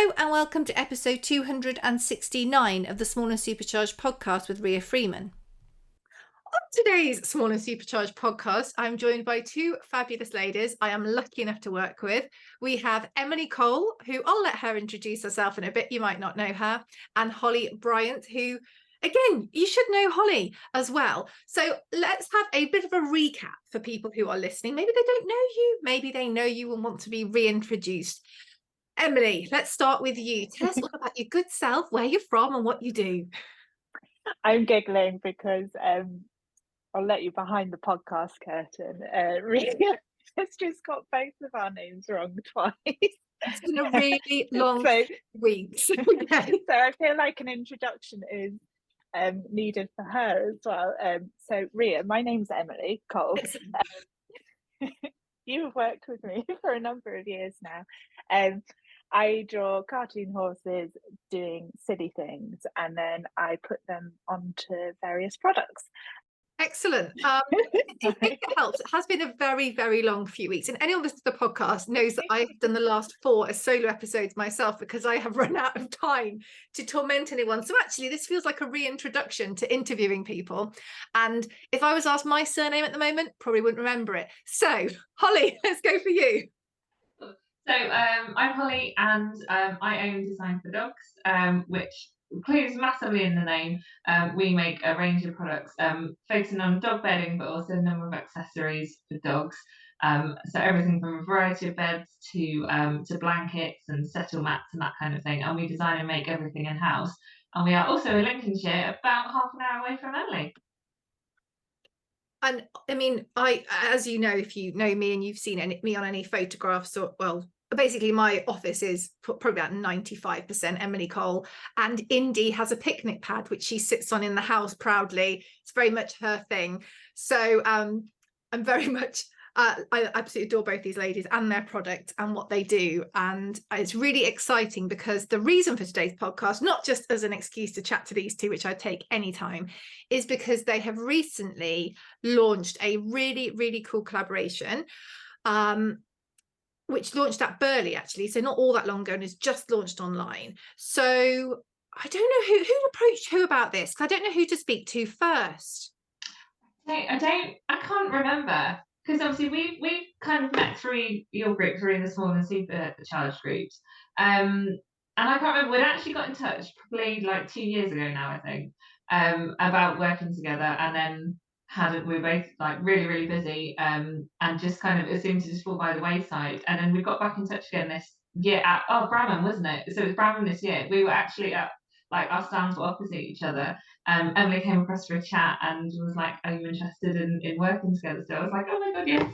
Hello and welcome to episode 269 of the Small and Supercharged podcast with Ria Freeman. On today's Small and Supercharged podcast, I'm joined by two fabulous ladies I am lucky enough to work with. We have Emily Cole, who I'll let her introduce herself in a bit, you might not know her, and Holly Bryant, who, again, you should know Holly as well. So let's have a bit of a recap for people who are listening. Maybe they don't know you, maybe they know you and want to be reintroduced. Emily, let's start with you. Tell us all about your good self, where you're from and what you do. I'm giggling because I'll let you behind the podcast curtain. Really, it's just got both of our names wrong twice. It's been a really long week. So I feel like an introduction is needed for her as well. So Ria, my name's Emily Cole. You've worked with me for a number of years now. I draw cartoon horses doing silly things, and then I put them onto various products. Excellent. I think it helps. It has been a very, very long few weeks. And anyone listening to the podcast knows that I've done the last 4 as solo episodes myself because I have run out of time to torment anyone. So actually, this feels like a reintroduction to interviewing people. And if I was asked my surname at the moment, probably wouldn't remember it. So, Holly, let's go for you. So I'm Holly, and I own Design for Dogs, which includes massively in the name. We make a range of products focusing on dog bedding, but also a number of accessories for dogs. So everything from a variety of beds to blankets and settle mats and that kind of thing. And we design and make everything in-house. And we are also in Lincolnshire, about half an hour away from Emily. And I mean, as you know, if you know me and you've seen me on any photographs, or well, basically my office is probably about 95% Emily Cole, and Indy has a picnic pad which she sits on in the house proudly. It's very much her thing. So I'm very much I absolutely adore both these ladies and their product and what they do, and it's really exciting because the reason for today's podcast, not just as an excuse to chat to these two, which I take anytime, is because they have recently launched a really, really cool collaboration, which launched at Burghley actually, so not all that long ago, and is just launched online. So I don't know who approached who about this, because I don't know who to speak to first. I can't remember. Because obviously we've kind of met through your group, through the Small and Supercharged groups. And I can't remember, we'd actually got in touch probably like 2 years ago now, I think, about working together, and then we were both like really, really busy, and just kind of, it seemed to just fall by the wayside. And then we got back in touch again this year at Bramham, wasn't it? So it was Bramham this year. We were actually at, like, our stands were opposite each other. Emily came across for a chat and was like, "Are you interested in working together?" So I was like, "Oh my god, yes!"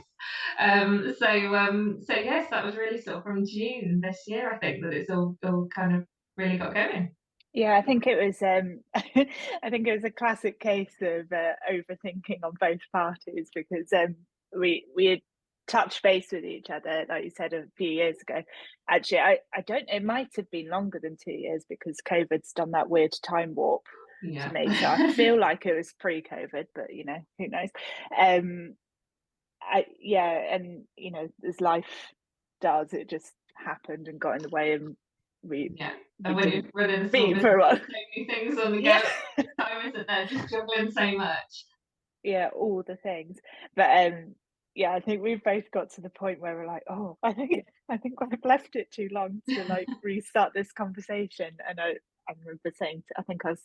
So yes, that was really sort of from June this year, I think, that it's all kind of really got going. Yeah, I think it was I think it was a classic case of overthinking on both parties, because we had touched base with each other, like you said, a few years ago. Actually, I don't, it might have been longer than 2 years, because COVID's done that weird time warp to me. So I feel like it was pre-COVID, but you know, who knows? And you know, as life does, it just happened and got in the way, and and when you're running a small for a while, so many things on the go at the time, isn't there? Just juggling so much. Yeah, all the things. But yeah, I think we've both got to the point where we're like, oh, I think I've left it too long to like restart this conversation. And I remember saying, I think I was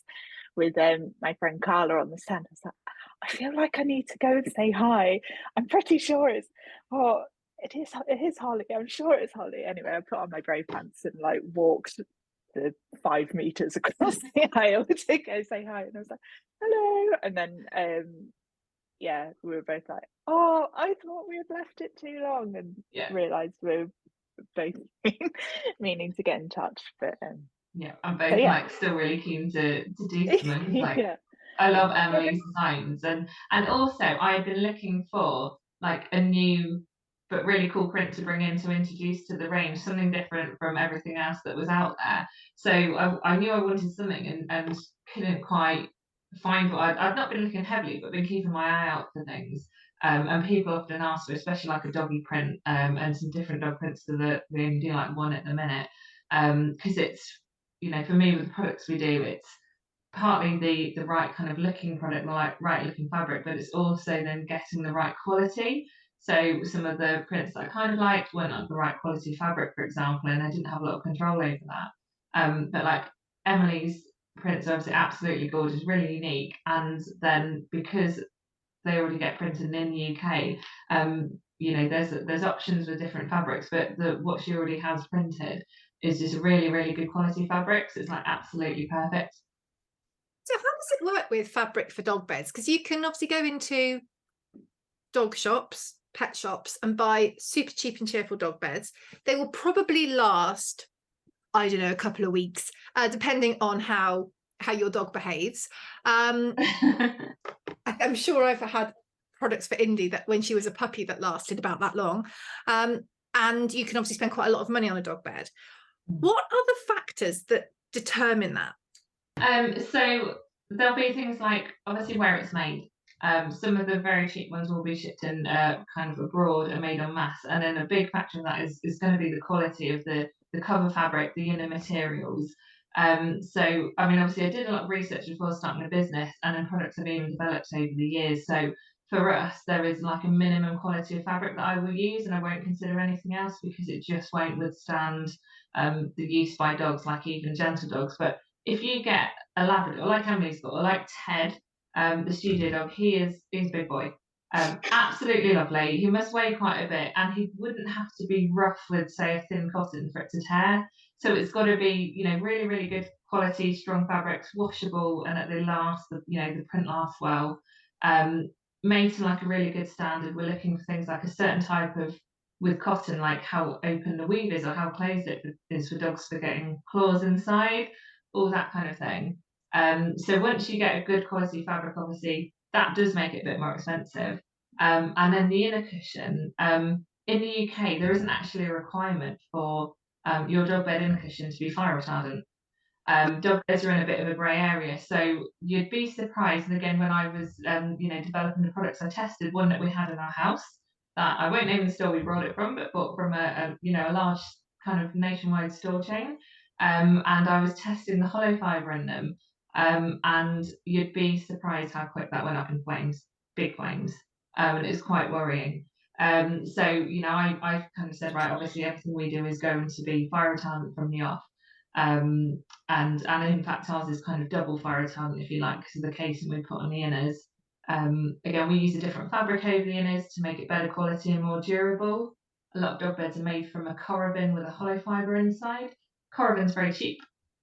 with my friend Carla on the stand. I was like, I feel like I need to go and say hi. I'm pretty sure it is Holly. I'm sure it's Holly. Anyway, I put on my brave pants and like walked the 5 meters across the aisle to go say hi. And I was like, hello. And then yeah, we were both like, oh, I thought we had left it too long, and realised we were both meaning to get in touch. But I'm both like still really keen to do something. Like, I love Emily's designs, and also I had been looking for like a new but really cool print to bring in to introduce to the range, something different from everything else that was out there. So I knew I wanted something, and couldn't quite find what I'd not been looking heavily, but been keeping my eye out for things. And people often ask for, especially like a doggy print, and some different dog prints, so that we only do like one at the minute. because it's, for me with the products we do, it's partly the right kind of looking product, the right looking fabric, but it's also then getting the right quality. So some of the prints that I kind of liked weren't like the right quality fabric, for example, and I didn't have a lot of control over that. But like Emily's prints are obviously absolutely gorgeous, really unique, and then because they already get printed in the UK, there's options with different fabrics, but what she already has printed is just a really, really good quality fabric. So it's like absolutely perfect. So how does it work with fabric for dog beds? Because you can obviously go into dog shops, pet shops, and buy super cheap and cheerful dog beds. They will probably last, I don't know, a couple of weeks, depending on how your dog behaves. I'm sure I've had products for Indy that when she was a puppy that lasted about that long. And you can obviously spend quite a lot of money on a dog bed. What are the factors that determine that? So there'll be things like obviously where it's made. Some of the very cheap ones will be shipped in kind of abroad and made en masse, and then a big factor of that is going to be the quality of the cover fabric, the inner materials. So I mean, obviously I did a lot of research before starting the business, and then products have been developed over the years. So for us, there is like a minimum quality of fabric that I will use, and I won't consider anything else because it just won't withstand the use by dogs, like even gentle dogs. But if you get a Labrador, like Emily's got, or like Ted, the studio dog, he's a big boy. Absolutely lovely. He must weigh quite a bit, and he wouldn't have to be rough with, say, a thin cotton for it to tear. So it's got to be, really, really good quality, strong fabrics, washable, and that they last. The print lasts well. Made to like a really good standard. We're looking for things like a certain type of, with cotton, like how open the weave is or how closed it is for dogs for getting claws inside, all that kind of thing. So once you get a good quality fabric, obviously that does make it a bit more expensive. And then the inner cushion, in the UK, there isn't actually a requirement for your dog bed inner cushion to be fire retardant. Dog beds are in a bit of a grey area, so you'd be surprised. And again, when I was, developing the products, I tested one that we had in our house that I won't name the store we brought it from, but bought from a large kind of nationwide store chain. And I was testing the hollow fibre in them, and you'd be surprised how quick that went up in flames, big flames, and it was quite worrying. So I kind of said, right, obviously everything we do is going to be fire retardant from the off. And in fact ours is kind of double fire retardant, if you like, because of the casing we put on the inners. Again, we use a different fabric over the inners to make it better quality and more durable. A lot of dog beds are made from a corabin with a hollow fibre inside. Corabin's very cheap.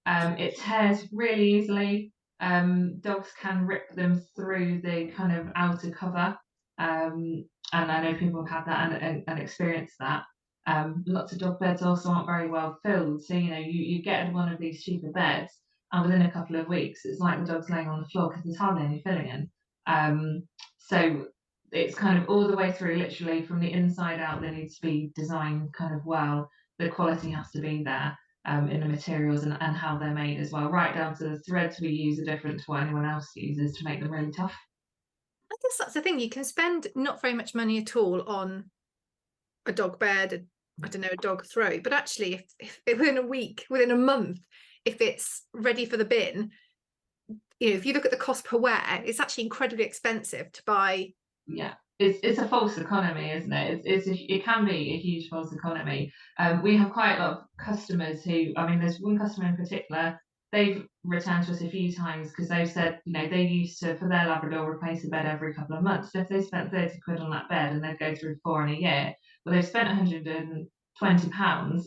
It tears really easily. Dogs can rip them through the kind of outer cover. And I know people have had that and experienced that. Lots of dog beds also aren't very well filled. So, you get one of these cheaper beds, and within a couple of weeks, it's like the dog's laying on the floor because there's hardly any filling in. So it's kind of all the way through, literally from the inside out. They need to be designed kind of well. The quality has to be there in the materials and how they're made as well, right down to the threads we use are different to what anyone else uses to make them really tough. I guess that's the thing. You can spend not very much money at all on a dog bed, I don't know, a dog throw, but actually if within a week, within a month, if it's ready for the bin, if you look at the cost per wear, it's actually incredibly expensive to buy. Yeah, it's a false economy, isn't it? It can be a huge false economy. We have quite a lot of customers who, I mean, there's one customer in particular, they've returned to us a few times because they've said, they used to, for their Labrador, replace a bed every couple of months. So if they spent 30 quid on that bed and they'd go through 4 in a year, well, they've spent £120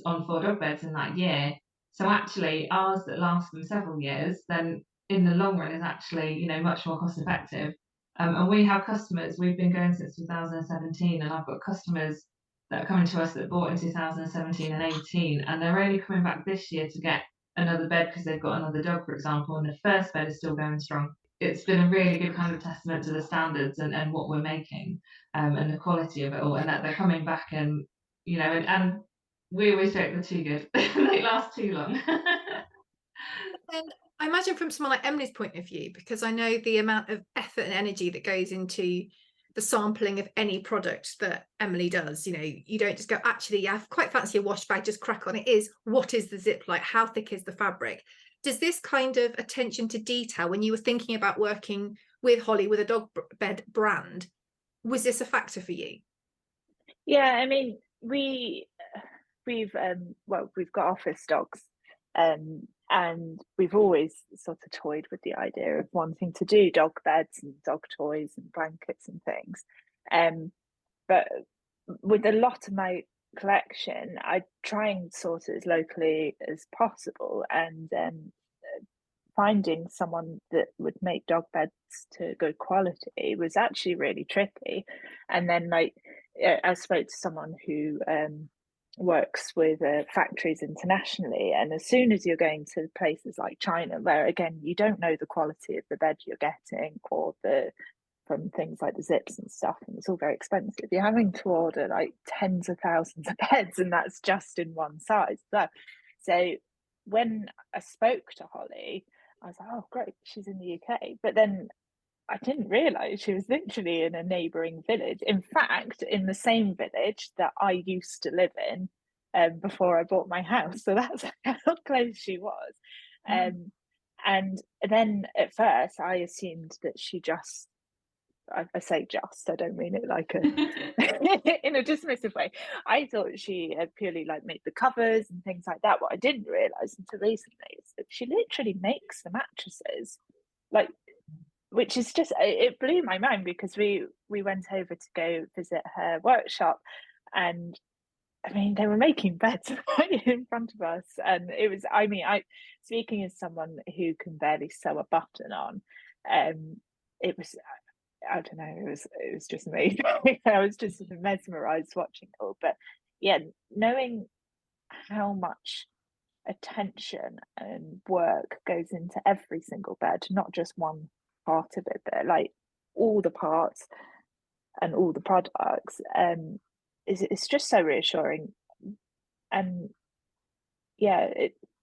on 4 dog beds in that year. So actually, ours that lasts them several years, then in the long run is actually, much more cost effective. And we have customers, we've been going since 2017, and I've got customers that are coming to us that bought in 2017 and 18, and they're only coming back this year to get another bed because they've got another dog, for example, and the first bed is still going strong. It's been a really good kind of testament to the standards and what we're making, and the quality of it all, and that they're coming back and, and we always joke they're too good. They last too long. And I imagine from someone like Emily's point of view, because I know the amount of effort and energy that goes into the sampling of any product that Emily does. You know, you don't just go, actually, I quite fancy a wash bag, just crack on. It is, what is the zip like? How thick is the fabric? Does this kind of attention to detail, when you were thinking about working with Holly with a dog bed brand, was this a factor for you? Yeah, I mean, we've got office dogs, and we've always sort of toyed with the idea of wanting to do dog beds and dog toys and blankets and things. But with a lot of my collection, I try and source it as locally as possible, and finding someone that would make dog beds to good quality was actually really tricky. And then, like, I spoke to someone who works with factories internationally, and as soon as you're going to places like China, where again you don't know the quality of the bed you're getting, or from things like the zips and stuff, and it's all very expensive, you're having to order like tens of thousands of beds, and that's just in one size. So when I spoke to Holly, I was like, oh great, she's in the UK. But then I didn't realise she was literally in a neighbouring village. In fact, in the same village that I used to live in before I bought my house. So that's how close she was. And then at first I assumed that she just, I say just, I don't mean it like in a dismissive way. I thought she purely like made the covers and things like that. What I didn't realise until recently is that she literally makes the mattresses, like, which is just, it blew my mind, because we went over to go visit her workshop, and I mean, they were making beds right in front of us, and it was, I mean, speaking as someone who can barely sew a button on, it was, I don't know, it was just amazing. I was just sort of mesmerized watching it all. But yeah, knowing how much attention and work goes into every single bed, not just one part of it, but like all the parts and all the products, it's just so reassuring. And yeah,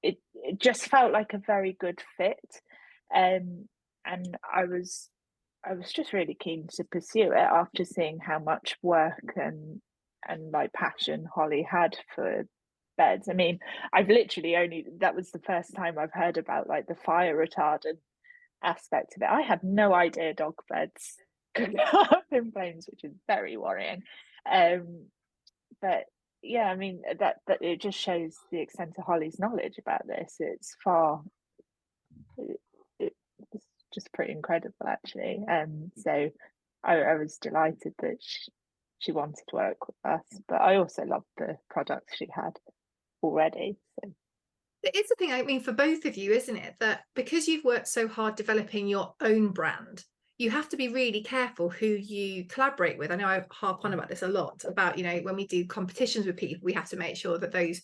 it just felt like a very good fit, and I was just really keen to pursue it after seeing how much work and like passion Holly had for beds. I mean, I've literally that was the first time I've heard about like the fire retardant aspect of it. I had no idea dog beds could go up in flames, which is very worrying. But yeah, I mean, that it just shows the extent of Holly's knowledge about this. It's it's just pretty incredible, actually. So I was delighted that she wanted to work with us, but I also loved the products she had already. So It's the thing, I mean, for both of you, isn't it, that because you've worked so hard developing your own brand, you have to be really careful who you collaborate with. I know I harp on about this a lot, about, you know, when we do competitions with people, we have to make sure that those,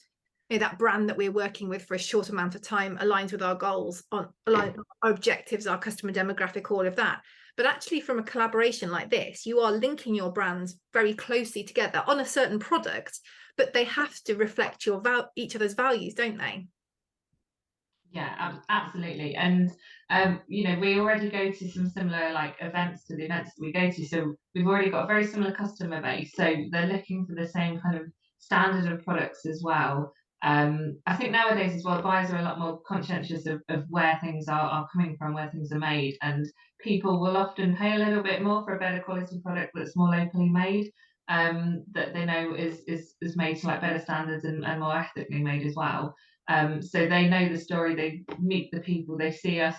you know, that brand that we're working with for a short amount of time aligns with our goals, align our objectives, our customer demographic, all of that. But actually, from a collaboration like this, you are linking your brands very closely together on a certain product, but they have to reflect each other's values, don't they? Yeah, absolutely. And you know, we already go to some similar like events to the events that we go to, so we've already got a very similar customer base, so they're looking for the same kind of standard of products as well. I think nowadays as well, buyers are a lot more conscientious of where things are coming from, where things are made, and people will often pay a little bit more for a better quality product that's more locally made, that they know is made to like better standards and more ethically made as well. So they know the story, they meet the people, they see us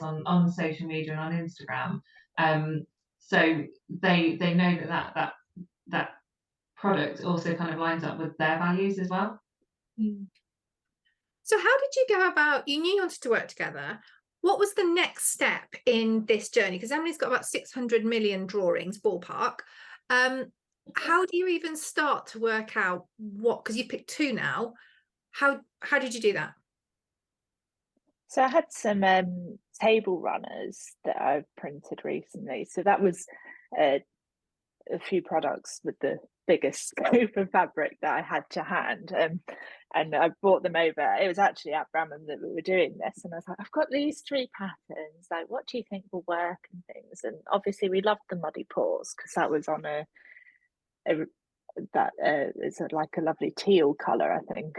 on social media and on Instagram. So they know that product also kind of lines up with their values as well. So how did you go about, you knew you wanted to work together. What was the next step in this journey? Because Emily's got about 600 million drawings, ballpark. How do you even start to work out what, because you picked two now, how did you do that? I had some table runners that I've printed recently. So that was a few products with the biggest scope of fabric that I had to hand, and I brought them over. It was actually at Bramham that we were doing this, and I was like, I've got these 3 patterns, like, what do you think will work and things? And obviously we loved the Muddy Paws because that was on it's like a lovely teal color, I think,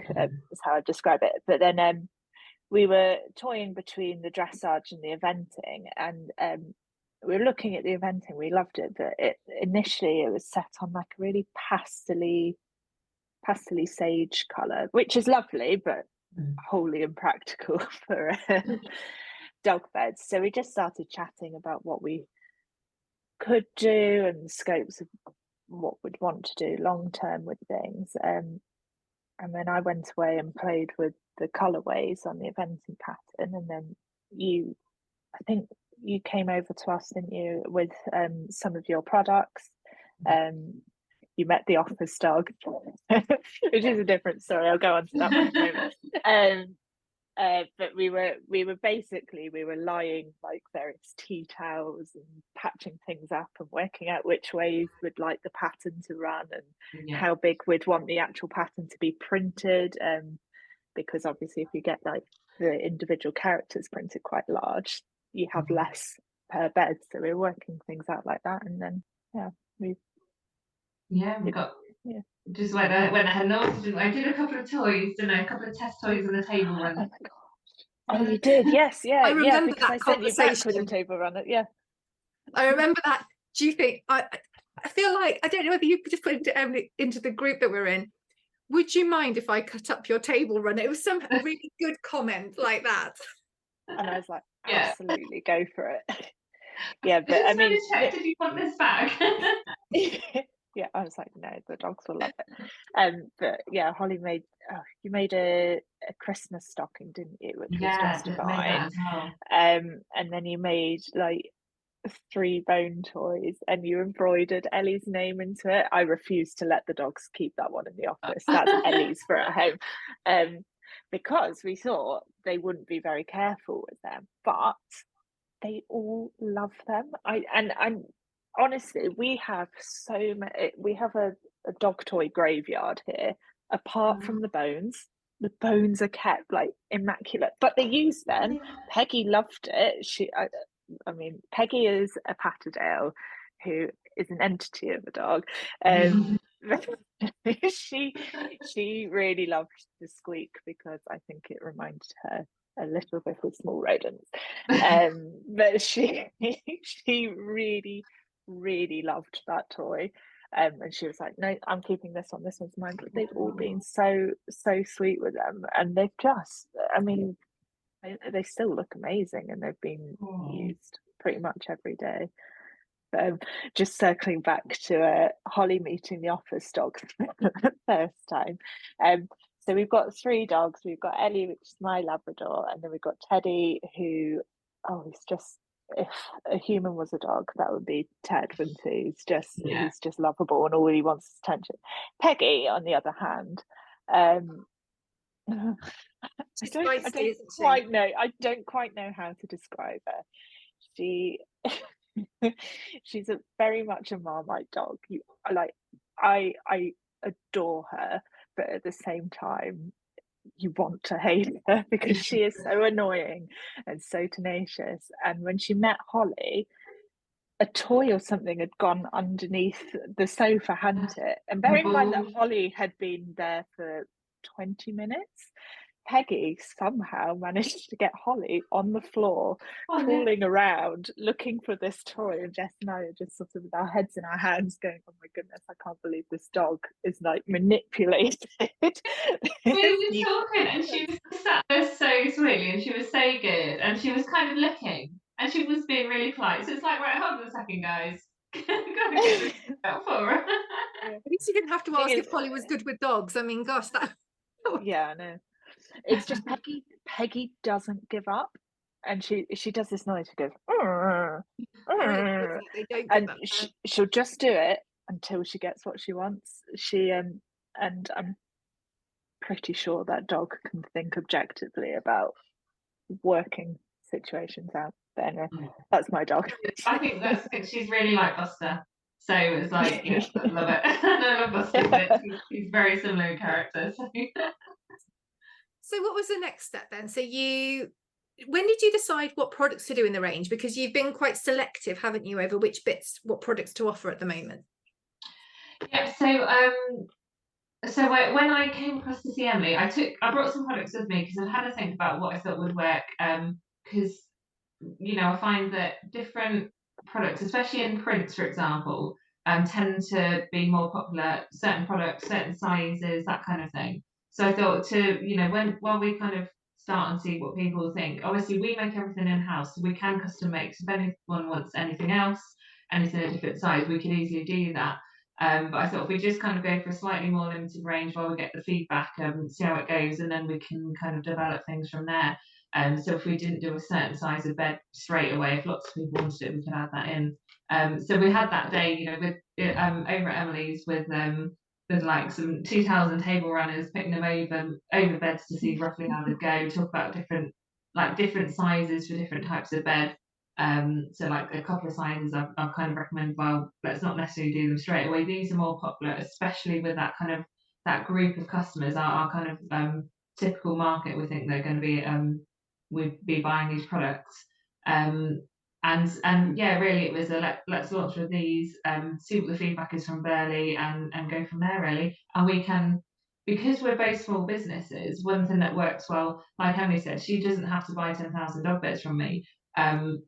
is how I describe it. But then we were toying between the dressage and the eventing, and we were looking at the eventing. We loved it, but initially it was set on like a really pastely sage color, which is lovely, but wholly impractical for dog beds. So we just started chatting about what we could do and the scopes of what we'd want to do long term with things. And then I went away and played with the colorways on the eventing pattern, and then I think you came over to us, didn't you, with some of your products. You met the office dog, which is a different story. I'll go on to that one in a moment. But we were lying like various tea towels and patching things up and working out which ways we'd like the pattern to run and how big we'd want the actual pattern to be printed. Because obviously if you get like the individual characters printed quite large, you have less per bed. So we're working things out like that, and then we got just went ahead and also I did a couple of toys, didn't I? A couple of test toys and a table run. Oh my gosh. Oh, you did, yes, I remember because that I sent you back with conversation. a table runner. I remember that. Do you think I feel like, I don't know whether you could just put it into the group that we're in, would you mind if I cut up your table run? It was some really good comment like that. And I was like, absolutely, go for it. But I mean, did you want this back? I was like, no, the dogs will love it. But Holly you made a Christmas stocking, didn't you? Which was just divine. Well. And then you made like 3 bone toys, and you embroidered Ellie's name into it. I refuse to let the dogs keep that one in the office. That's Ellie's for at home. Because we thought they wouldn't be very careful with them, but they all love them. And honestly, we have we have a dog toy graveyard here. Apart from the bones are kept like immaculate, but they use them. Peggy loved it. I mean, Peggy is a Patterdale who is an entity of a dog. She really loved the squeak because I think it reminded her a little bit of small rodents. But she really, really loved that toy. And she was like, no, I'm keeping this one. This one's mine. But they've all been so sweet with them, and they've just, I mean, they still look amazing, and they've been used pretty much every day. But just circling back to Holly meeting the office dog for the first time. So we've got 3 dogs. We've got Ellie, which is my Labrador, and then we've got Teddy, who, he's just, if a human was a dog, that would be Ted, wouldn't he? He's just lovable, and all he wants is attention. Peggy, on the other hand, I don't quite know how to describe her. She's very much a Marmite dog. I adore her, but at the same time you want to hate her because she is so annoying and so tenacious. And when she met Holly, a toy or something had gone underneath the sofa, hadn't it? And bearing in mind that Holly had been there for 20 minutes, Peggy somehow managed to get Holly on the floor, crawling around, looking for this toy. And Jess and I are just sort of with our heads in our hands going, oh my goodness, I can't believe this dog is like manipulated. We were talking, and she was sat there so sweetly, and she was so good, and she was kind of looking, and she was being really polite. So it's like, right, hold on a second, guys. Gotta get this out for her. At least you didn't have to ask if Holly was good with dogs. I mean, gosh, that. Yeah, I know. It's just Peggy doesn't give up, and she does this noise. She goes, and she'll just do it until she gets what she wants. And I'm pretty sure that dog can think objectively about working situations out. But anyway, that's my dog. I think she's really like Buster. So it's like, yeah, I love it. I love Busted Bits. He's very similar in character. So. So what was the next step then? So when did you decide what products to do in the range? Because you've been quite selective, haven't you, over what products to offer at the moment? Yeah, so when I came across to see Emily, I brought some products with me because I've had to think about what I thought would work. Because I find that different products, especially in prints, for example, tend to be more popular. Certain products, certain sizes, that kind of thing. So I thought while we kind of start and see what people think. Obviously, we make everything in house, so we can custom make. So if anyone wants anything else, anything a different size, we can easily do that. But I thought if we just kind of go for a slightly more limited range while we get the feedback, see how it goes, and then we can kind of develop things from there. So if we didn't do a certain size of bed straight away, if lots of people wanted it, we could add that in. So we had that day, with over at Emily's with like some 2,000 table runners, picking them over beds to see roughly how they'd go. Talk about different sizes for different types of bed. So like a couple of sizes I've kind of recommended, well, let's not necessarily do them straight away. These are more popular, especially with that group of customers, our kind of typical market. We think they're going to be would be buying these products. And yeah, really it was let's launch with these, see what the feedback is from Burghley and go from there really. And we can, because we're both small businesses, one thing that works well, like Emily said, she doesn't have to buy 10,000 dog beds from me.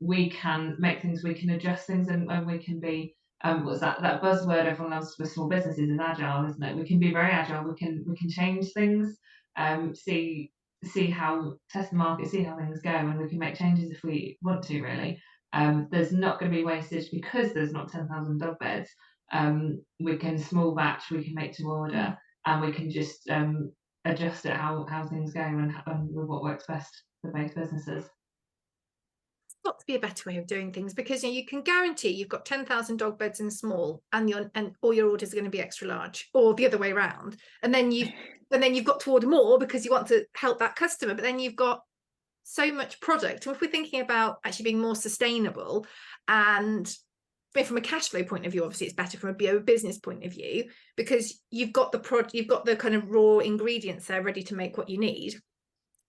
We can make things, we can adjust things, and we can be what's that buzzword everyone loves for small businesses is agile, isn't it? We can be very agile. We can change things, see how, test the market, see how things go, and we can make changes if we want to really. There's not going to be wastage because there's not 10,000 dog beds. We can small batch, we can make to order, and we can just adjust it how things go and with what works best for both businesses. Got to be a better way of doing things, because you can guarantee you've got 10,000 dog beds in small, and all your orders are going to be extra large, or the other way around. And then you've got to order more because you want to help that customer, but then you've got so much product. And if we're thinking about actually being more sustainable, and from a cash flow point of view, obviously it's better from a business point of view, because you've got the kind of raw ingredients there ready to make what you need.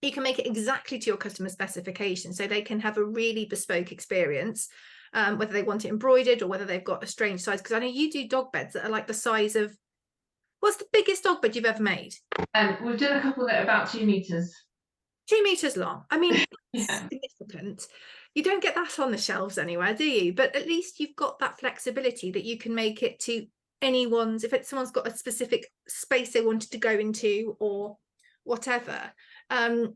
You can make it exactly to your customer specification, so they can have a really bespoke experience, whether they want it embroidered or whether they've got a strange size. Because I know you do dog beds that are like the size of, what's the biggest dog bed you've ever made? We've done a couple that are about 2 meters. 2 meters long. I mean, Yeah. significant. You don't get that on the shelves anywhere, do you? But at least you've got that flexibility that you can make it to anyone's, if someone's got a specific space they wanted to go into or whatever. And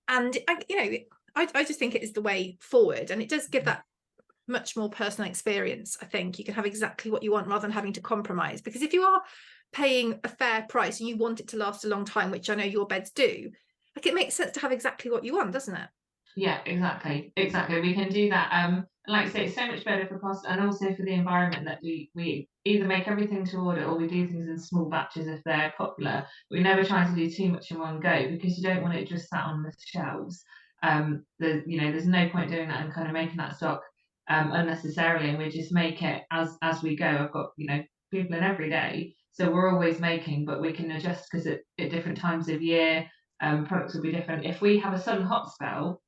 I just think it is the way forward, and it does give that much more personal experience. I think you can have exactly what you want rather than having to compromise, because if you are paying a fair price and you want it to last a long time, which I know your beds do, like, it makes sense to have exactly what you want, doesn't it? Yeah, exactly. We can do that. Like I say, it's so much better for cost and also for the environment that we either make everything to order or we do things in small batches if they're popular. We never try to do too much in one go, because you don't want it just sat on the shelves. There's no point doing that and kind of making that stock unnecessarily, and we just make it as we go. I've got people in every day, so we're always making, but we can adjust because at different times of year, products will be different. If we have a sudden hot spell,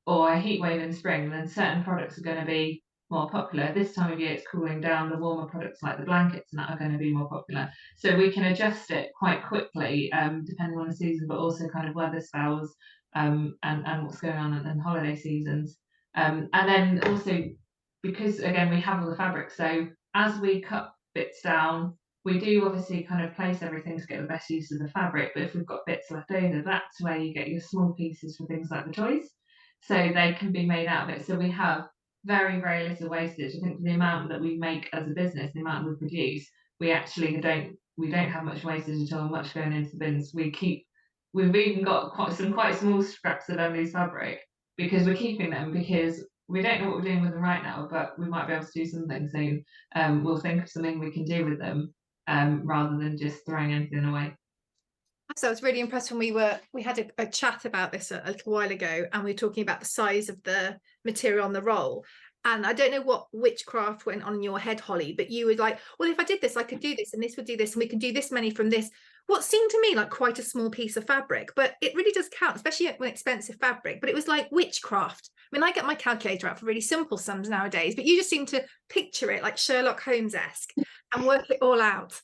or a heat wave in spring, then certain products are going to be more popular. This time of year it's cooling down, the warmer products like the blankets and that are going to be more popular. So we can adjust it quite quickly, depending on the season, but also kind of weather spells, and what's going on in holiday seasons. And then also, because again we have all the fabric, so as we cut bits down, we do obviously kind of place everything to get the best use of the fabric, but if we've got bits left over, that's where you get your small pieces for things like the toys. So they can be made out of it. So we have very, very little wastage. I think for the amount that we make as a business, the amount we produce, we actually don't have much wastage at all, much going into the bins. We've even got quite small scraps of Emily's fabric, because we're keeping them, because we don't know what we're doing with them right now, but we might be able to do something soon. We'll think of something we can do with them, rather than just throwing anything away. So I was really impressed when we had a chat about this a little while ago, and we were talking about the size of the material on the roll. And I don't know what witchcraft went on in your head, Holly, but you were like, well, if I did this, I could do this, and this would do this, and we can do this many from this. What seemed to me like quite a small piece of fabric, but it really does count, especially when expensive fabric. But it was like witchcraft. I mean, I get my calculator out for really simple sums nowadays, but you just seem to picture it like Sherlock Holmes-esque and work it all out.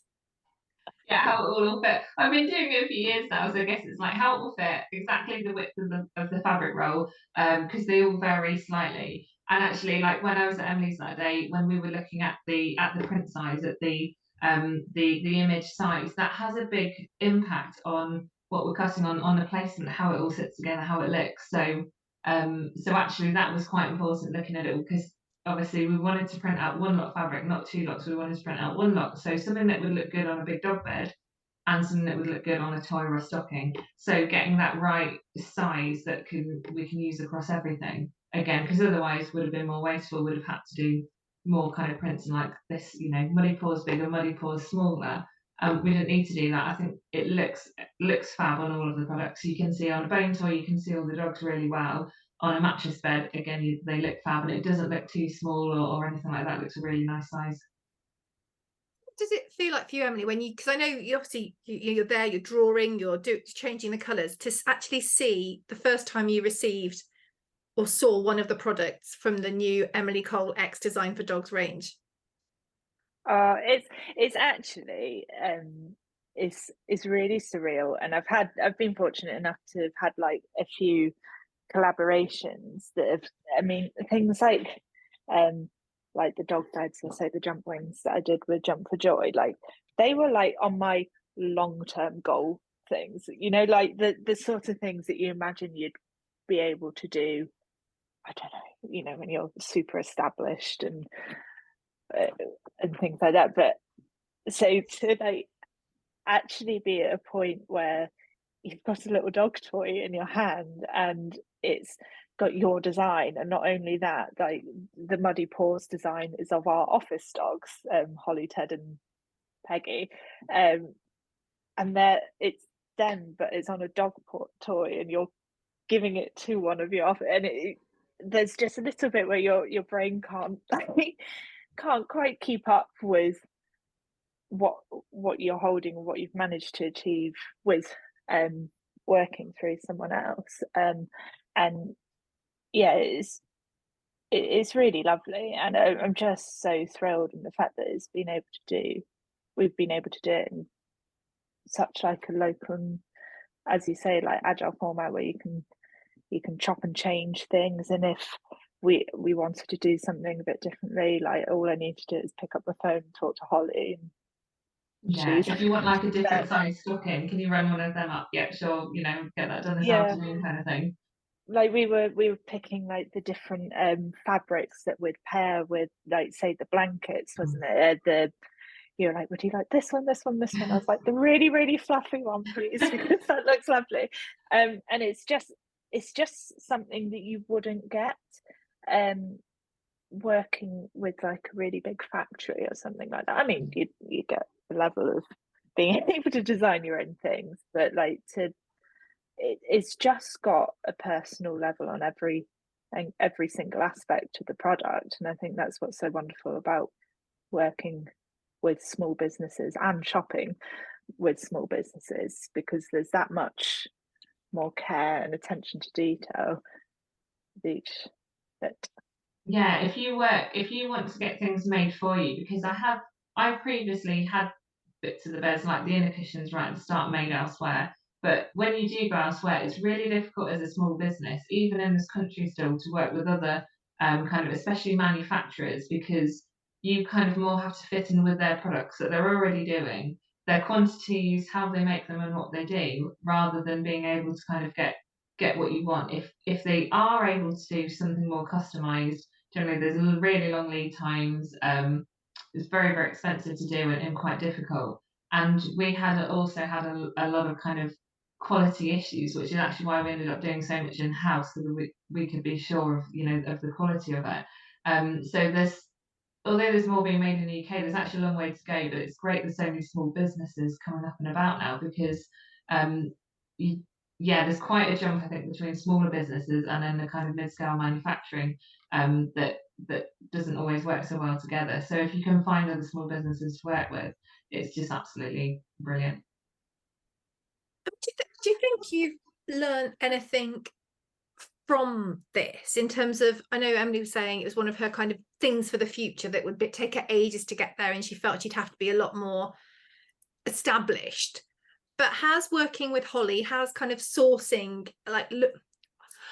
Yeah, how it all will fit. I've been doing it a few years now, so I guess it's like how it will fit exactly the width of the fabric roll, because they all vary slightly. And actually, like when I was at Emily's that day, when we were looking at the print size, at the image size, that has a big impact on what we're cutting on the placement, how it all sits together, how it looks. So actually that was quite important looking at it, because obviously we wanted to print out one lot fabric, not two lots. We wanted to print out one lot, so something that would look good on a big dog bed and something that would look good on a toy or a stocking. So getting that right size that we can use across everything, again, because otherwise would have been more wasteful, would have had to do more kind of printing like this, muddy paws bigger, muddy paws smaller. We didn't need to do that. I think it looks fab on all of the products. You can see on a bone toy, you can see all the dogs really well. On a mattress bed, again, they look fab, and it doesn't look too small or anything like that. It looks a really nice size. What does it feel like for you, Emily, when because I know you obviously you're there, you're drawing, you're changing the colours, to actually see the first time you received or saw one of the products from the new Emily Cole X Design for Dogs range? It's actually it's really surreal, and I've been fortunate enough to have had like a few collaborations that have, I mean, things like the dog beds, or say the jump wings that I did with Jump for Joy, like they were like on my long-term goal things, like the sort of things that you imagine you'd be able to do, I don't know, when you're super established and things like that. But so to like actually be at a point where you've got a little dog toy in your hand and it's got your design, and not only that, like the Muddy Paws design is of our office dogs, Holly, Ted and Peggy, and it's them, but it's on a dog toy, and you're giving it to one of your office, and there's just a little bit where your brain can't quite keep up with what you're holding or what you've managed to achieve with working through someone else, and yeah, it's really lovely, and I'm just so thrilled in the fact that we've been able to do it in such like a local, as you say, like agile format, where you can chop and change things, and if we wanted to do something a bit differently, like all I need to do is pick up the phone and talk to Holly, and Yeah, if you want like a different size stocking, can you run one of them up? Yeah, sure, get that done this afternoon, kind of thing. Like we were picking like the different fabrics that would pair with, like, say, the blankets, wasn't it? You're like, would you like this one, this one, this one? I was like, the really, really fluffy one, please, because that looks lovely. And it's just something that you wouldn't get working with like a really big factory or something like that. I mean, you get the level of being able to design your own things, but like it's just got a personal level on every single aspect of the product, and I think that's what's so wonderful about working with small businesses and shopping with small businesses, because there's that much more care and attention to detail with each bit. Yeah, if you want to get things made for you, because I've previously had bits of the beds like the inner cushions right at the start made elsewhere. But when you do go elsewhere, it's really difficult as a small business, even in this country still, to work with other kind of, especially manufacturers, because you kind of more have to fit in with their products that they're already doing, their quantities, how they make them and what they do, rather than being able to kind of get what you want. If they are able to do something more customized, generally there's really long lead times. It's very, very expensive to do and quite difficult. And we also had a lot of kind of quality issues, which is actually why we ended up doing so much in house, so that we could be sure of of the quality of it. So although there's more being made in the UK, there's actually a long way to go. But it's great there's so many small businesses coming up and about now, because there's quite a jump, I think, between smaller businesses and then the kind of mid-scale manufacturing that doesn't always work so well together. So if you can find other small businesses to work with, it's just absolutely brilliant. Do you think you've learned anything from this in terms of, I know Emily was saying it was one of her kind of things for the future that would take her ages to get there, and she felt she'd have to be a lot more established. But has working with Holly, has kind of sourcing, like, look,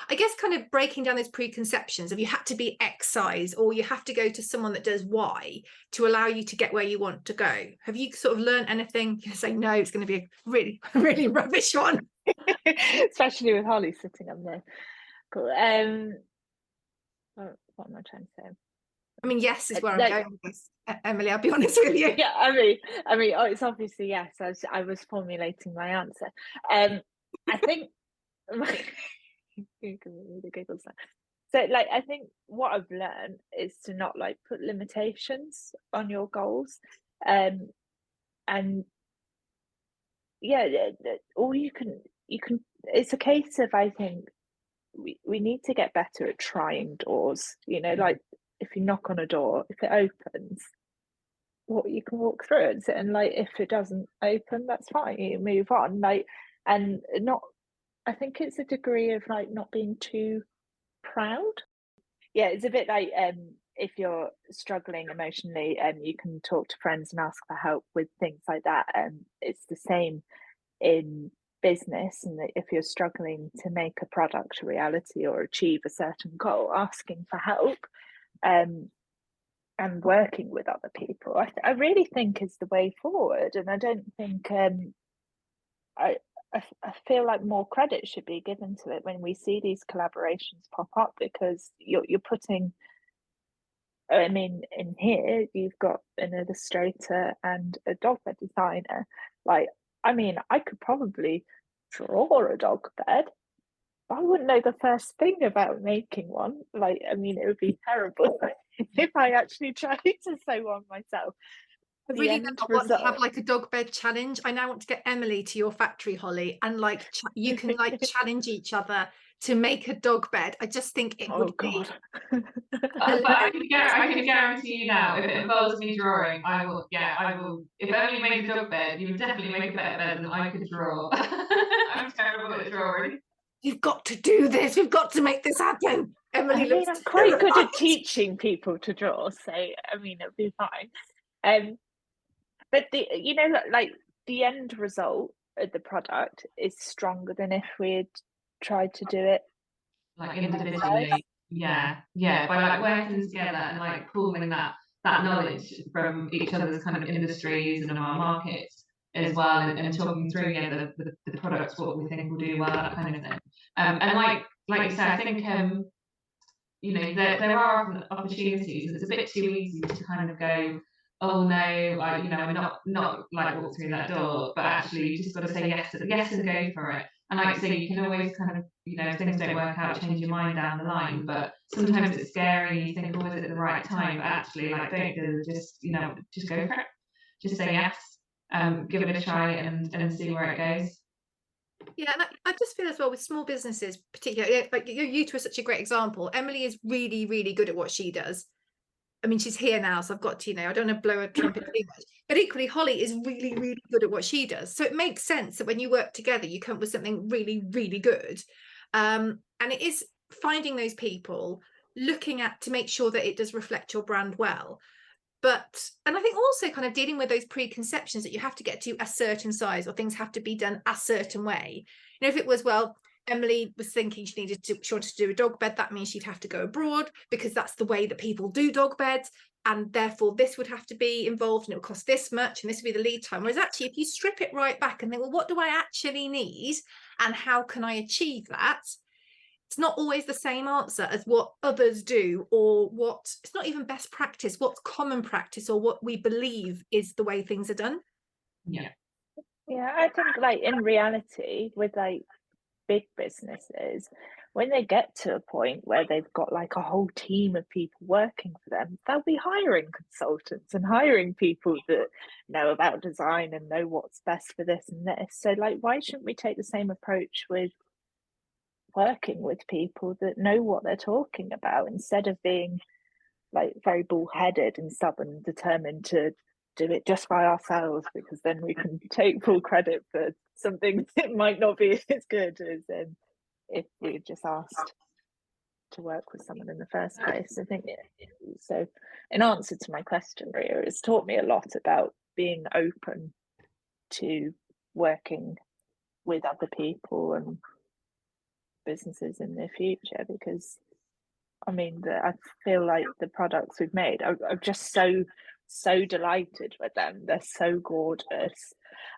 I guess kind of breaking down those preconceptions of you had to be X size or you have to go to someone that does Y to allow you to get where you want to go. Have you sort of learned anything? You say no, it's going to be a really, really rubbish one. Especially with Holly sitting on there. Cool. What am I trying to say? I mean, yes is where I'm going with this, Emily, I'll be honest with you. Yeah, I mean, it's obviously yes. I was formulating my answer. I think so like I think what I've learned is to not like put limitations on your goals, and yeah, all you can it's a case of, I think we need to get better at trying doors, you know, like if you knock on a door, if it opens, what you can walk through it, and like if it doesn't open, that's fine, you move on, like, and not, I think it's a degree of like not being too proud. Yeah, it's a bit like if you're struggling emotionally, you can talk to friends and ask for help with things like that, and it's the same in business. And if you're struggling to make a product a reality or achieve a certain goal, asking for help and working with other people, I really think is the way forward. And I don't think I feel like more credit should be given to it when we see these collaborations pop up, because you're putting, I mean, in here you've got an illustrator and a dog bed designer. Like, I mean, I could probably draw a dog bed, but I wouldn't know the first thing about making one. Like, I mean, it would be terrible if I actually tried to sew one myself. I really want to have like a dog bed challenge. I now want to get Emily to your factory, Holly, and like you can like challenge each other to make a dog bed. I just think it would be. But I can guarantee you now, if it involves me drawing, I will. Yeah, I will. If Emily made a dog bed, you would definitely make a better bed than I could draw. I'm terrible at drawing. You've got to do this. We've got to make this happen. Emily, I mean, I'm quite good at teaching people to draw, so I mean, it'll be fine. But the, you know, like the end result of the product is stronger than if we had tried to do it like individually. Yeah, by like working together and like pooling that knowledge from each other's kind of industries and our markets as well, and talking through the products, what we think will do well, that kind of thing. And like you said, I think you know, there are often opportunities. It's a bit too easy to kind of go, oh no, like, you know, I'm not like walk through that door, but actually you just got to say yes and go for it. And like I say, you can always kind of, you know, if things don't work out, change your mind down the line. But sometimes it's scary. You think, oh, is it the right time? But actually, like, don't do it. Just, you know, just go for it. Just say yes. Give it a try and see where it goes. Yeah, and I just feel as well with small businesses, particularly, like you two are such a great example. Emily is really, really good at what she does. I mean, she's here now, so I've got to, you know, I don't want to blow a trumpet too much. But equally, Holly is really, really good at what she does. So it makes sense that when you work together, you come up with something really, really good. And it is finding those people, looking at to make sure that it does reflect your brand well. And I think also kind of dealing with those preconceptions that you have to get to a certain size or things have to be done a certain way. You know, if it was, well, Emily was thinking she wanted to do a dog bed, that means she'd have to go abroad because that's the way that people do dog beds, and therefore this would have to be involved and it would cost this much and this would be the lead time. Whereas actually, if you strip it right back and think, well, what do I actually need and how can I achieve that? It's not always the same answer as what others do, or what, it's not even best practice, what's common practice or what we believe is the way things are done. Yeah, I think like in reality with like big businesses, when they get to a point where they've got like a whole team of people working for them, they'll be hiring consultants and hiring people that know about design and know what's best for this and this. So like, why shouldn't we take the same approach with working with people that know what they're talking about, instead of being like very bullheaded and stubborn and determined to do it just by ourselves, because then we can take full credit for something that might not be as good as if we just asked to work with someone in the first place. I think so. In answer to my question, Ria, it's taught me a lot about being open to working with other people and businesses in the future, because I mean, I feel like the products we've made, I'm just so delighted with them. They're so gorgeous.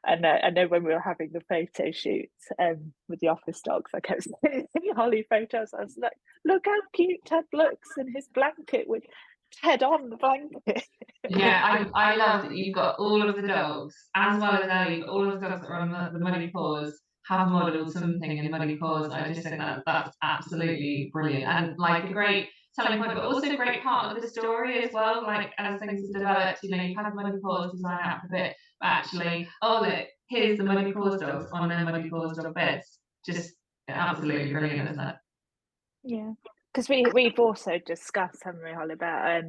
And I know when we were having the photo shoots with the office dogs, I kept seeing Holly photos. I was like, look how cute Ted looks in his blanket with Ted on the blanket. Yeah, I love that you've got all of the dogs, as well as Ellie, but all of the dogs that are on the Muddy Paws have modelled something in Muddy Paws. I just think that's absolutely brilliant, and like a great selling point, but also a great part of the story as well. Like as things have developed, you know, you've had Muddy Paws design out for a bit, but actually, oh look, here's the Muddy Paws dogs on their Muddy Paws dog beds. Just absolutely brilliant, isn't it? Yeah, because we've also discussed, haven't we, Holly, about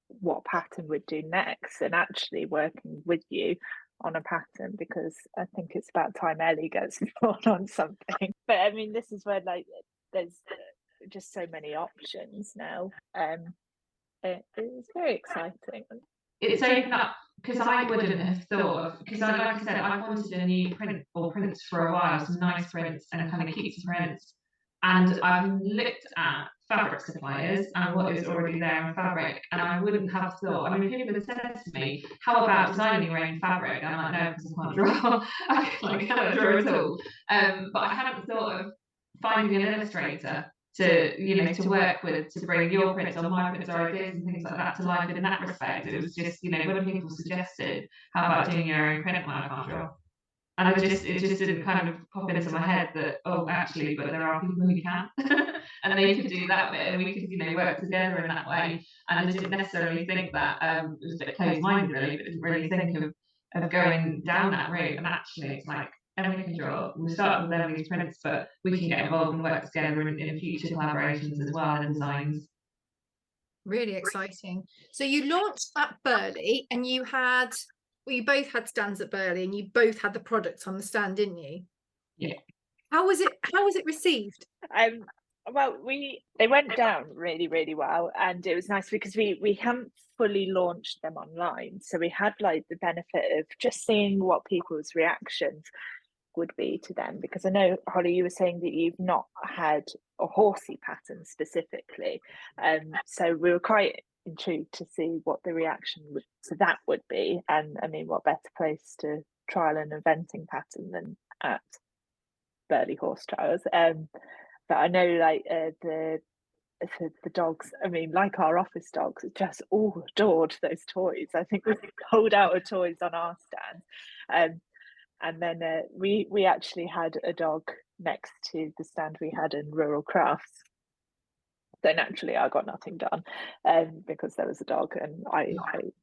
what pattern we'd do next, and actually working with you on a pattern, because I think it's about time Ellie gets involved on something. But I mean, this is where like there's just so many options now. It's very exciting. It's opened up, because I wouldn't have thought of, because like I said, I've wanted a new print or prints for a while, some nice prints and kind of cutesy prints, and I've looked at fabric suppliers and what is already there in fabric, and I wouldn't have thought. I mean, people have said to me, "How about designing your own fabric?" And I'm like, "No, because I can't draw. I cannot draw at all." But I hadn't thought of finding an illustrator to work with, to bring your prints or my prints or ideas and things like that to life in that respect. It was just, when people suggested, how about doing your own print, I can't draw. And it just didn't kind of pop into my head that, oh, actually, but there are people who can. And they could do that bit, and we could, work together in that way. And I didn't necessarily think that, it was a bit closed-minded really, but didn't really think of going down that route. And actually it's like, Emily can draw. We start with Emily's prints, but we can get involved and work together in future collaborations as well, and designs. Really exciting. So you launched at Burghley, and you both had stands at Burghley, and you both had the products on the stand, didn't you? Yeah. How was it received? Well, they went down really, really well, and it was nice because we hadn't fully launched them online, so we had like the benefit of just seeing what people's reactions would be to them, because I know, Holly, you were saying that you've not had a horsey pattern specifically, so we were quite intrigued to see what the reaction to that would be. And I mean, what better place to trial an eventing pattern than at Burghley Horse Trials. But I know like the dogs, I mean, like our office dogs, just all adored those toys. I think we pulled out of toys on our stand. And then we actually had a dog next to the stand we had in Rural Crafts. So naturally, I got nothing done because there was a dog, and I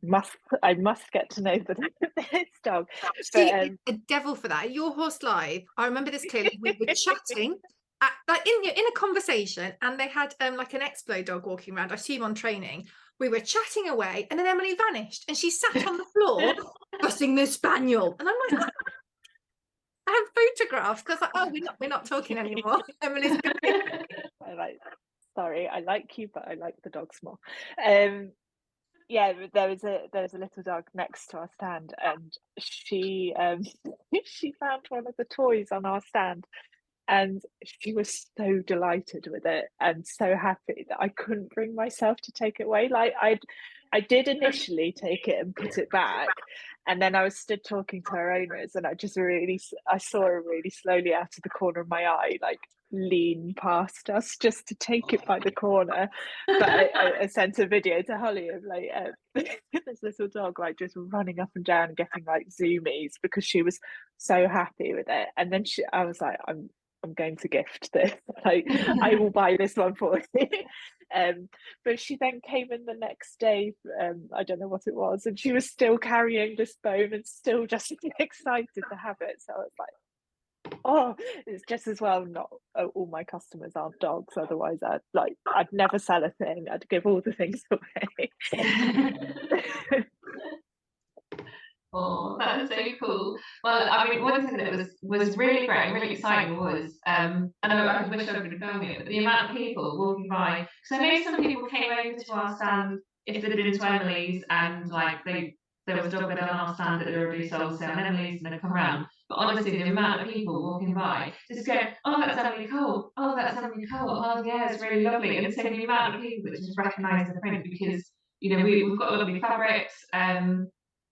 must get to know this dog. See, a devil for that. At your Horse Live, I remember this clearly. We were chatting in a conversation, and they had like an Explo dog walking around, I assume on training. We were chatting away, and then Emily vanished, and she sat on the floor fussing the spaniel, and I'm like, I have photographs, because like, oh, we're not talking anymore. Emily's sorry, I like you, but I like the dogs more. Yeah, there was a little dog next to our stand, and she she found one of the toys on our stand, and she was so delighted with it and so happy that I couldn't bring myself to take it away. Like I did initially take it and put it back, and then I was stood talking to her owners, and I saw her really slowly out of the corner of my eye, like lean past us just to take it by the corner. But I sent a video to Holly of like this little dog like just running up and down, getting like zoomies, because she was so happy with it. And then I was like, I'm I'm going to gift this. Like, I will buy this one for you. But she then came in the next day, I don't know what it was, and she was still carrying this bone and still just excited to have it. So I was like, oh, it's just as well not all my customers aren't dogs, otherwise I'd never sell a thing. I'd give all the things away. Oh, that is so cool. Well, I mean, one thing that was really great and really exciting was, and I wish I could have filmed it, but the amount of people walking by. So I know some people came over to our stand if they'd been to Emily's and like there was a dog bed on our stand that they already sold, so on Emily's and they'd come around. But honestly, the amount of people walking by just going, oh, that's Emily Cole. Oh, that's Emily Cole. Oh, yeah, it's really lovely. And so the amount of people that just recognise the print because we've got lovely fabrics.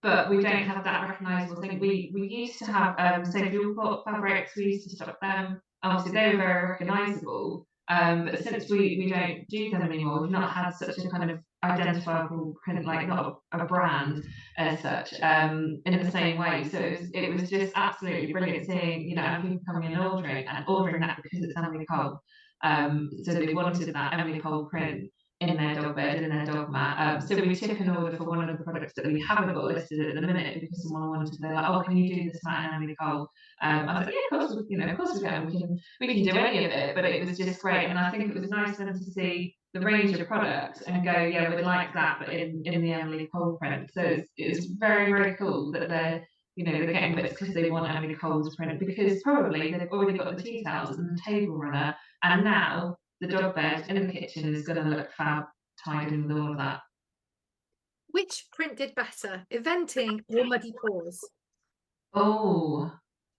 But we don't have that recognisable thing. We used to have so fuel fabrics. We used to stock them. Obviously, they were very recognisable. But since we don't do them anymore, we've not had such a kind of identifiable print, like not a brand as such, in the same way. So it was just absolutely brilliant seeing people coming in and ordering that because it's Emily Cole. So they wanted that Emily Cole print in their dog bed, in their dog mat. So we took an order for one of the products that we haven't got listed at the minute because someone wanted to. They're like, oh, can you do this mat in Emily Cole? I was like, yeah, of course, of course we can. We can do any of it. But it was just great, and I think it was nice for them to see the range of products and go, yeah, we'd like that, but in the Emily Cole print. So it's very, very cool that they're getting bits because they want Emily Cole's print because probably they've already got the tea towels and the table runner, and now the dog bed in the kitchen is going to look fab tied in with all of that. Which print did better, eventing or muddy paws? Oh,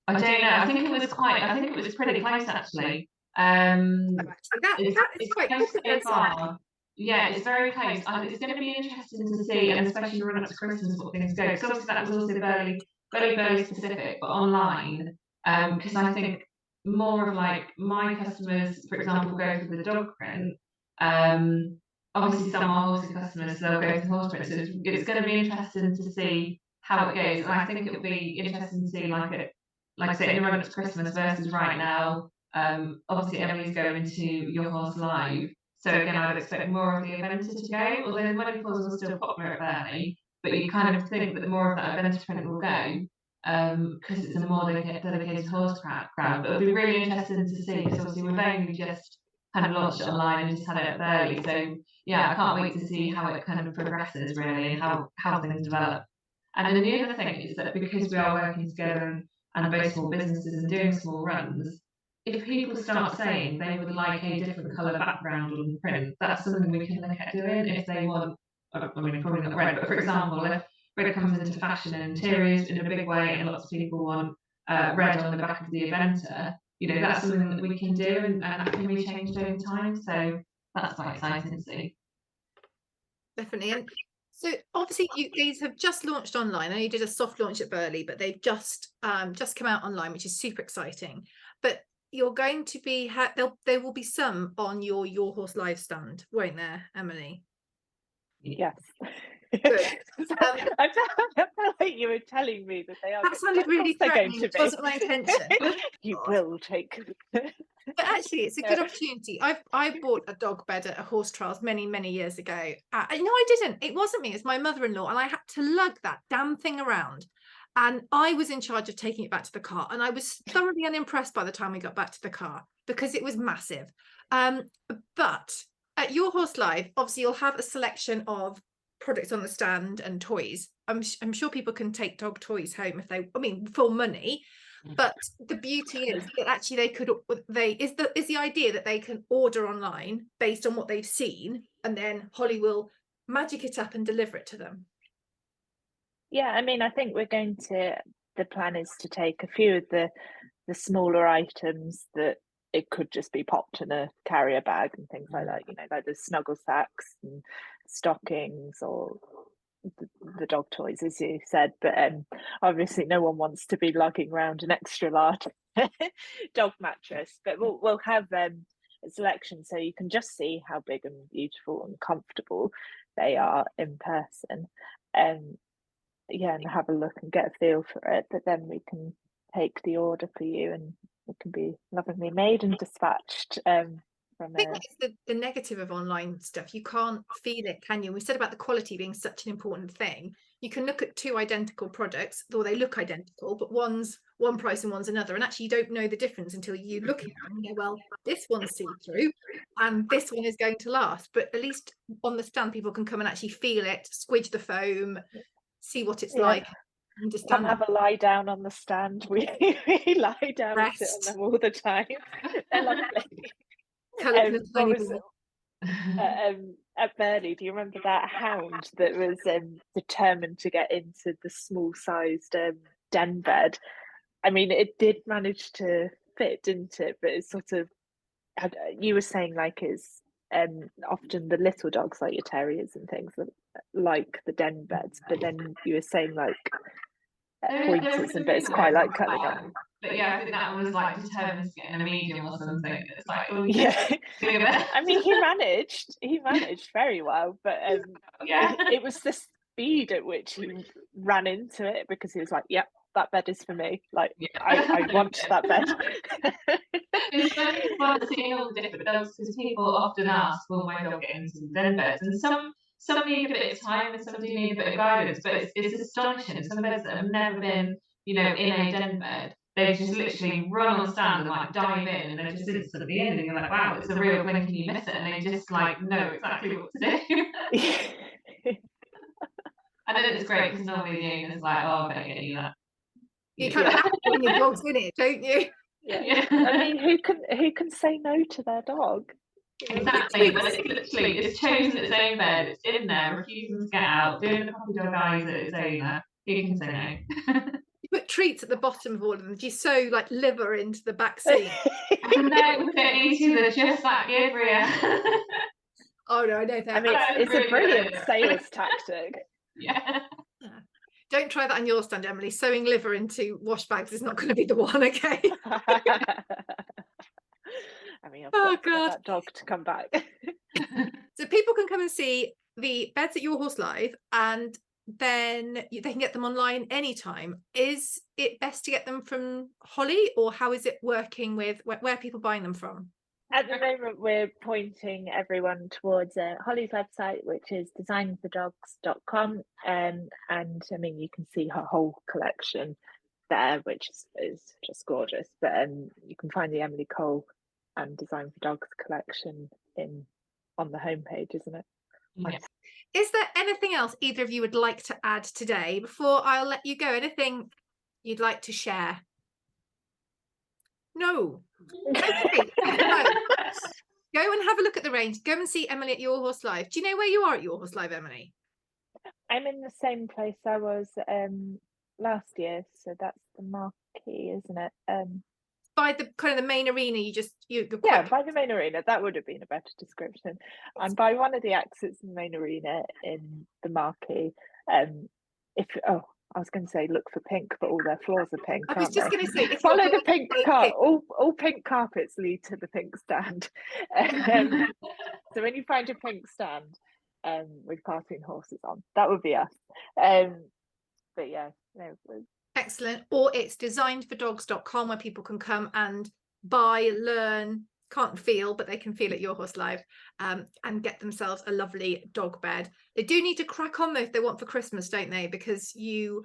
I don't know. I think it was pretty close actually. It's quite close close so far. Yeah, it's very close. It's going to be interesting to see, and especially run up to Christmas, what things go. Because obviously that was also Burghley specific, but online. Because I think more of like my customers, for example, go for the dog print. Obviously some are horsey customers, so they'll go for horse print. So it's going to be interesting to see how it goes, and I think it will be interesting to see like I say, in the run up to Christmas versus right now. Obviously Emily's going to Your Horse Live, so again I'd expect more of the eventer to go, although the money pools are still popular at Burghley, but you kind of think that more of that eventer print will go, because it's a more dedicated horse crowd. But it'll be really interesting to see, because obviously we've only just kind of launched it online and just had it at Burghley, so yeah, I can't wait to see how it kind of progresses really, and how things develop. And then the other thing is that because we are working together and both small businesses and doing small runs, if people start saying they would like a different colour background on the print, that's something we can look at doing if they want. I mean, probably not red, but for example, if red comes into fashion and interiors in a big way, and lots of people want red on the back of the eventer, that's something that we can do, and that can be changed over time. So that's quite exciting to see. Definitely. And so obviously these have just launched online. I know you did a soft launch at Burghley, but they've just come out online, which is super exciting. But you're going to be there will be some on your Horse Live stand, won't there, Emily? Yes. Good. I felt like you were telling me that they are. That sounded really threatening. It wasn't my intention. You will take. But actually, it's a good opportunity. I bought a dog bed at a horse trials many years ago. No, I didn't. It wasn't me. It's my mother-in-law, and I had to lug that damn thing around. And I was in charge of taking it back to the car, and I was thoroughly unimpressed by the time we got back to the car because it was massive. But at Your Horse Live, obviously, you'll have a selection of products on the stand and toys. I'm sure people can take dog toys home if for money. But the beauty is that actually is the idea that they can order online based on what they've seen, and then Holly will magic it up and deliver it to them. Yeah, I mean, I think the plan is to take a few of the smaller items that it could just be popped in a carrier bag and things like that, like the snuggle sacks and stockings or the dog toys, as you said, but obviously no one wants to be lugging around an extra large dog mattress, but we'll have a selection so you can just see how big and beautiful and comfortable they are in person, and have a look and get a feel for it, but then we can take the order for you and it can be lovingly made and dispatched. From I think that's the negative of online stuff. You can't feel it, can you? We said about the quality being such an important thing. You can look at two identical products, though they look identical, but one's one price and one's another. And actually, you don't know the difference until you look at them and go, well, this one's see-through and this one is going to last. But at least on the stand, people can come and actually feel it, squidge the foam, see what it's like. Come have a lie down on the stand. We lie down and sit on them all the time. They're lovely. At Burghley, do you remember that hound that was determined to get into the small-sized den bed? I mean, it did manage to fit, didn't it? But it's sort of, you were saying like it's often the little dogs like your terriers and things like the den beds, but then you were saying like pointers, but it's quite like cutting up. But yeah, I think that one was like determined to get in a medium or something. It's like, oh, yeah. I mean, he managed very well, but it was the speed at which he ran into it, because he was like, yep, that bed is for me. Like, I want that bed. It's very fun seeing all the different dogs, because people often ask, will my dog get into the den beds? And some need a bit of time and some do need a bit of guidance, but it's astonishing. Some beds that have never been, in a den bed, they just literally run on stand and like dive in, and they're just instantly in, and you're like, wow, it's a real blink and you miss it, and they just like know exactly what to do. And then it's great because normally the owner's like, oh, I better get you that. You kind of have to when your dog's in it, don't you? Yeah. I mean, who can say no to their dog? Exactly, but it's chosen its own bed, it's in there, refusing to get out, doing the puppy dog eyes at its owner. Who can say no? You put treats at the bottom of all of them. Do you sew like liver into the back seat? No, they're easy. They're just like Gabriel. Oh no, I know that. I mean, it's a brilliant sales tactic. Yeah. Don't try that on your stand, Emily. Sewing liver into wash bags is not going to be the one, okay? I mean, I've got to get that dog to come back. So people can come and see the beds at Your Horse Live, and then they can get them online anytime. Is it best to get them from Holly, or how is it working with where are people buying them from? At the moment, we're pointing everyone towards Holly's website, which is designfordogs.com. And I mean, you can see her whole collection there, which is just gorgeous. But you can find the Emily Cole and Design for Dogs collection on the homepage, isn't it? Yeah. Is there anything else either of you would like to add today before I'll let you go? Anything you'd like to share? No. Okay. Go and have a look at the range. Go and see Emily at Your Horse Live. Do you know where you are at Your Horse Live, Emily? I'm in the same place I was last year, so that's the Marquee, isn't it? By the kind of the main arena, by the main arena. That would have been a better description. I'm by one of the exits in the main arena in the Marquee. I was going to say look for pink, but all their floors are pink. I was just going to say, follow the pink carpet. All pink carpets lead to the pink stand. So when you find a pink stand with cartoon horses on, that would be us. But yeah, no. Excellent. Or it's designedfordogs.com, where people can come and buy, learn, can't feel, but they can feel at Your Horse Live, and get themselves a lovely dog bed. They do need to crack on though if they want for Christmas, don't they? Because you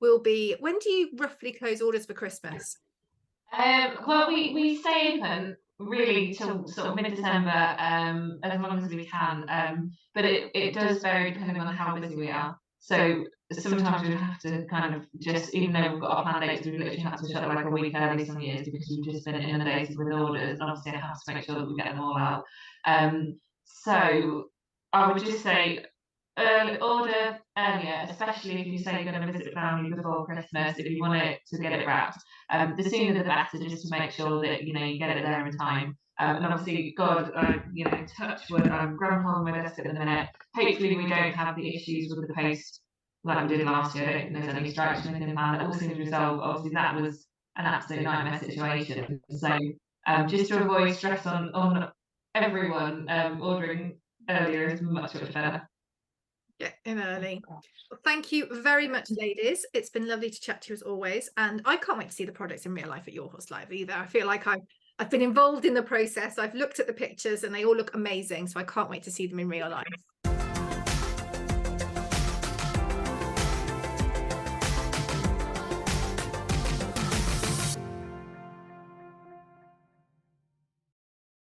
will be, when do you roughly close orders for Christmas? Well, we stay open really till sort of mid-December, as long as we can, but it does vary depending on how busy we are. So sometimes we have to kind of just, even though we've got our planned dates, we literally have to shut like a week early some years because we've just been inundated with orders, and obviously I have to make sure that we get them all out. So I would just say order earlier, especially if you say you're going to visit family before Christmas, if you want it to get it wrapped. The sooner the better, just to make sure that you get it there in time. And obviously, God, touch wood, Grandpa on my desk at the minute. Hopefully, we don't have the issues with the post like we did last year. I don't think there's any strikes or anything planned. That all seems resolved. Obviously, that was an absolute nightmare situation. So, just to avoid stress on everyone, ordering earlier is much better. Get in early. Oh, gosh. Well, thank you very much, ladies. It's been lovely to chat to you as always, and I can't wait to see the products in real life at Your Horse Live either. I feel like I've been involved in the process. I've looked at the pictures and they all look amazing, so I can't wait to see them in real life.